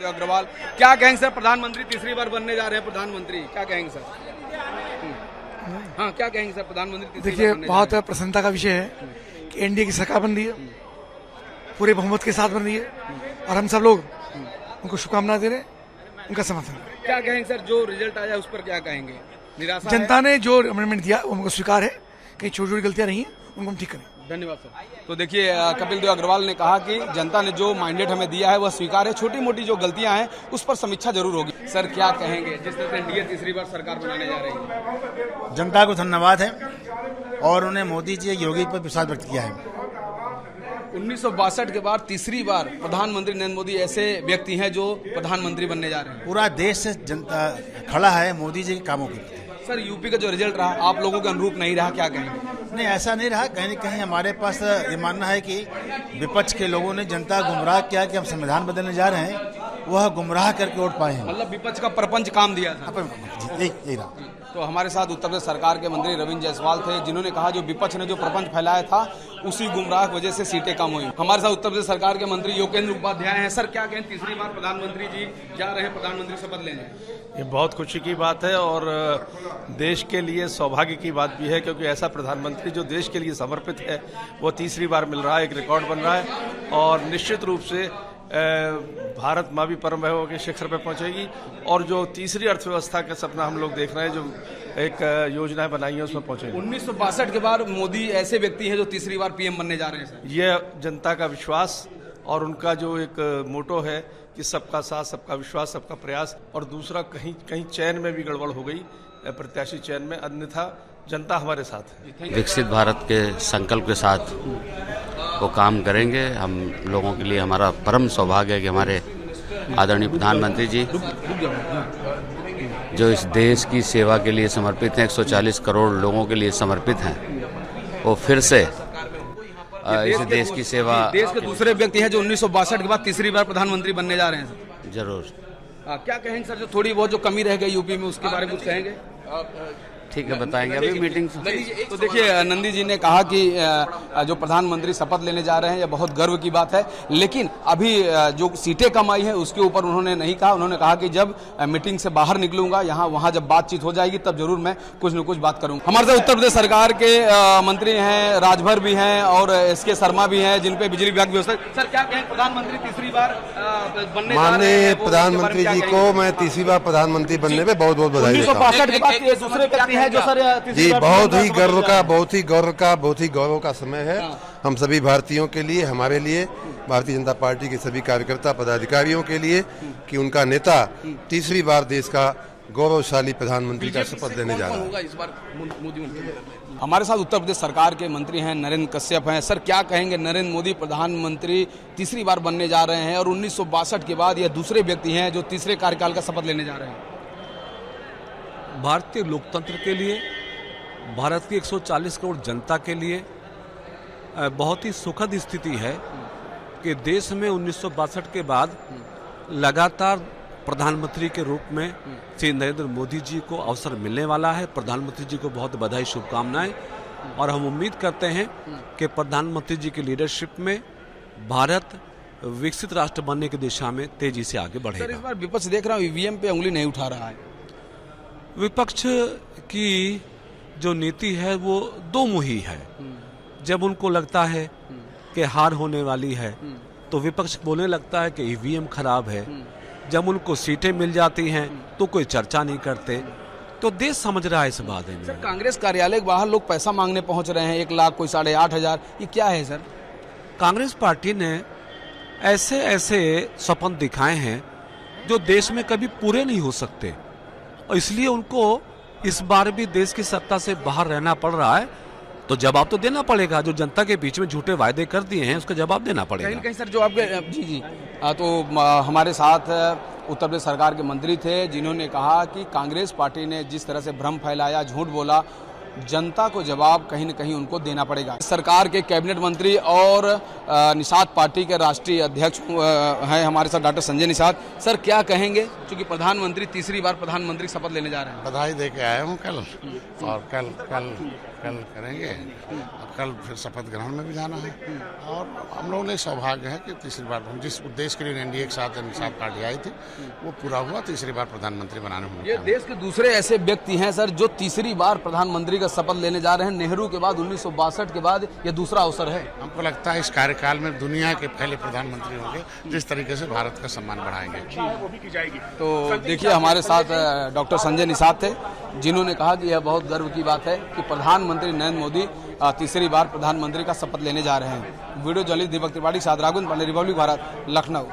अग्रवाल। क्या कहेंगे सर, प्रधानमंत्री तीसरी बार बनने जा रहे हैं प्रधानमंत्री, क्या कहेंगे सर? हाँ, क्या कहेंगे सर, प्रधानमंत्री तीसरी देखिए, बार बनने जा बहुत रहे हैं? प्रसन्नता का विषय है कि एनडीए की सरकार बन रही है, पूरे बहुमत के साथ बन रही है और हम सब लोग उनको शुभकामनाएं दे रहे हैं, उनका समर्थन करें। क्या कहेंगे सर, जो रिजल्ट आया उस पर क्या कहेंगे? निराशा जनता ने जो अमेंडमेंट दिया वो हमको स्वीकार है, कहीं छोटी छोटी गलतियां नहीं है, उनको हम ठीक करें। धन्यवाद सर। तो देखिए, कपिल देव अग्रवाल ने कहा कि जनता ने जो मैंडेट हमें दिया है वह स्वीकार है, छोटी मोटी जो गलतियां हैं उस पर समीक्षा जरूर होगी। सर क्या कहेंगे, जिस तरह से एनडीए तीसरी बार सरकार बनाने जा रही है? जनता को धन्यवाद है और उन्हें मोदी जी योगी पर विश्वास व्यक्त किया है। 1962 के बाद तीसरी बार प्रधानमंत्री नरेंद्र मोदी ऐसे व्यक्ति हैं जो प्रधानमंत्री बनने जा रहे हैं। पूरा देश से जनता खड़ा है मोदी जी के कामों के प्रति। सर यूपी का जो रिजल्ट रहा आप लोगों के अनुरूप नहीं रहा, क्या कहेंगे? नहीं, ऐसा नहीं रहा। कहीं न कहीं हमारे पास ये मानना है कि विपक्ष के लोगों ने जनता गुमराह किया कि हम संविधान बदलने जा रहे हैं, वह गुमराह करके वोट पाए हैं। मतलब विपक्ष का प्रपंच काम दिया था। यही रहा। तो हमारे साथ उत्तर प्रदेश सरकार के मंत्री रविंद्र जायसवाल थे, जिन्होंने कहा जो विपक्ष ने जो प्रपंच फैलाया था उसी गुमराह की वजह से सीटें कम हुई। हमारे साथ उत्तर प्रदेश सरकार के मंत्री योगेंद्र उपाध्याय हैं। सर क्या कहें, तीसरी बार प्रधानमंत्री जी जा रहे हैं प्रधानमंत्री शपथ लेने? ये बहुत खुशी की बात है और देश के लिए सौभाग्य की बात भी है, क्योंकि ऐसा प्रधानमंत्री जो देश के लिए समर्पित है वो तीसरी बार मिल रहा है, एक रिकॉर्ड बन रहा है और निश्चित रूप से भारत माँ भी परम वैभव के शिखर पर पहुंचेगी। और जो तीसरी अर्थव्यवस्था का सपना हम लोग देख रहे हैं, जो एक योजनाएं बनाई है उसमें पहुंचेगी। 1962 के बाद मोदी ऐसे व्यक्ति हैं जो तीसरी बार पीएम बनने जा रहे हैं। सर ये जनता का विश्वास और उनका जो एक मोटो है कि सबका साथ, सबका विश्वास, सबका प्रयास। और दूसरा, कहीं कहीं चयन में भी गड़बड़ हो गई, प्रत्याशी चयन में, अन्यथा जनता हमारे साथ है। विकसित भारत के संकल्प के साथ वो काम करेंगे। हम लोगों के लिए हमारा परम सौभाग्य है कि हमारे आदरणीय प्रधानमंत्री जी जो इस देश की सेवा के लिए समर्पित हैं, 140 करोड़ लोगों के लिए समर्पित हैं, वो फिर से इस देश की सेवा। देश के दूसरे व्यक्ति हैं जो 1962 के बाद तीसरी बार प्रधानमंत्री बनने जा रहे हैं। जरूर। क्या कहेंगे सर, जो थोड़ी बहुत जो कमी रह गई यूपी में उसके बारे में कुछ कहेंगे? ठीक है, बताएंगे अभी मीटिंग। तो देखिए, नंदी जी ने कहा कि जो प्रधानमंत्री शपथ लेने जा रहे हैं यह बहुत गर्व की बात है, लेकिन अभी जो सीटें कम आई हैं उसके ऊपर उन्होंने नहीं कहा। उन्होंने कहा कि जब मीटिंग से बाहर निकलूंगा, वहां जब बातचीत हो जाएगी तब जरूर मैं कुछ न कुछ बात करूंगा। हमारे साथ उत्तर प्रदेश सरकार के मंत्री हैं, राजभर भी हैं और SK शर्मा भी हैं, जिन पे बिजली विभाग व्यवस्था। सर क्या कहें, प्रधानमंत्री तीसरी बार बनने जा रहे हैं? प्रधानमंत्री जी को मैं तीसरी बार प्रधानमंत्री बनने पे बहुत बहुत बधाई देता हूं। 1962 के बाद दूसरे व्यक्ति हैं जो सर जी, बहुत ही गौरव का समय है हम सभी भारतीयों के लिए, हमारे लिए, भारतीय जनता पार्टी के सभी कार्यकर्ता पदाधिकारियों के लिए कि उनका नेता तीसरी बार देश का गौरवशाली प्रधानमंत्री का शपथ लेने जा रहा है। इस बार मोदी। हमारे साथ उत्तर प्रदेश सरकार के मंत्री हैं नरेंद्र कश्यप हैं। सर क्या कहेंगे, नरेंद्र मोदी प्रधानमंत्री तीसरी बार बनने जा रहे हैं और 1962 के बाद यह दूसरे व्यक्ति हैं जो तीसरे कार्यकाल का शपथ लेने जा रहे हैं। भारतीय लोकतंत्र के लिए, भारत की 140 करोड़ जनता के लिए बहुत ही सुखद स्थिति है कि देश में 1962 के बाद लगातार प्रधानमंत्री के रूप में श्री नरेंद्र मोदी जी को अवसर मिलने वाला है। प्रधानमंत्री जी को बहुत बधाई, शुभकामनाएं और हम उम्मीद करते हैं कि प्रधानमंत्री जी की लीडरशिप में भारत विकसित राष्ट्र बनने की दिशा में तेजी से आगे बढ़ेगा। सर इस बार विपक्ष देख रहा हूँ ईवीएम पे उंगली नहीं उठा रहा है। विपक्ष की जो नीति है वो दो मुही है। जब उनको लगता है कि हार होने वाली है तो विपक्ष बोलने लगता है कि ईवीएम खराब है। जब उनको सीटें मिल जाती हैं तो कोई चर्चा नहीं करते। तो देश समझ रहा है इस बारे में। सर कांग्रेस कार्यालय के बाहर लोग पैसा मांगने पहुंच रहे हैं, 1 लाख, कोई 8,500, ये क्या है सर? कांग्रेस पार्टी ने ऐसे ऐसे सपन दिखाए हैं जो देश में कभी पूरे नहीं हो सकते और इसलिए उनको इस बार भी देश की सत्ता से बाहर रहना पड़ रहा है। तो जवाब तो देना पड़ेगा। जो जनता के बीच में झूठे वायदे कर दिए हैं उसका जवाब देना पड़ेगा। कहीं सर जो आपके जी तो हमारे साथ उत्तर प्रदेश सरकार के मंत्री थे जिन्होंने कहा कि कांग्रेस पार्टी ने जिस तरह से भ्रम फैलाया, झूठ बोला, जनता को जवाब कहीं न कहीं उनको देना पड़ेगा। सरकार के कैबिनेट मंत्री और निषाद पार्टी के राष्ट्रीय अध्यक्ष हैं हमारे साथ डॉक्टर संजय निषाद। सर क्या कहेंगे, क्योंकि प्रधानमंत्री तीसरी बार प्रधानमंत्री शपथ लेने जा रहे हैं? बधाई दे के आया हूँ कल, और कल कल करेंगे। अब कल फिर शपथ ग्रहण में भी जाना है और हम लोगों ने सौभाग्य है कि तीसरी बार हम जिस उद्देश्य के लिए एनडीए के साथ पार्टी आई थी वो पूरा हुआ। तीसरी बार प्रधानमंत्री बनाने में ये देश के दूसरे ऐसे व्यक्ति हैं सर जो तीसरी बार प्रधानमंत्री का शपथ लेने जा रहे हैं। नेहरू के बाद 1962 के बाद ये दूसरा अवसर है। हमको लगता है इस कार्यकाल में दुनिया के पहले प्रधानमंत्री होंगे जिस तरीके से भारत का सम्मान बढ़ाएंगे। तो देखिए हमारे साथ डॉक्टर संजय निषाद थे जिन्होंने कहा कि यह बहुत गर्व की बात है कि प्रधानमंत्री नरेंद्र मोदी तीसरी बार प्रधानमंत्री का शपथ लेने जा रहे हैं। वीडियो जर्नलिस्ट दीपक त्रिपाठी साथ राघवेंद्र पांडे, रिपब्लिक भारत, लखनऊ।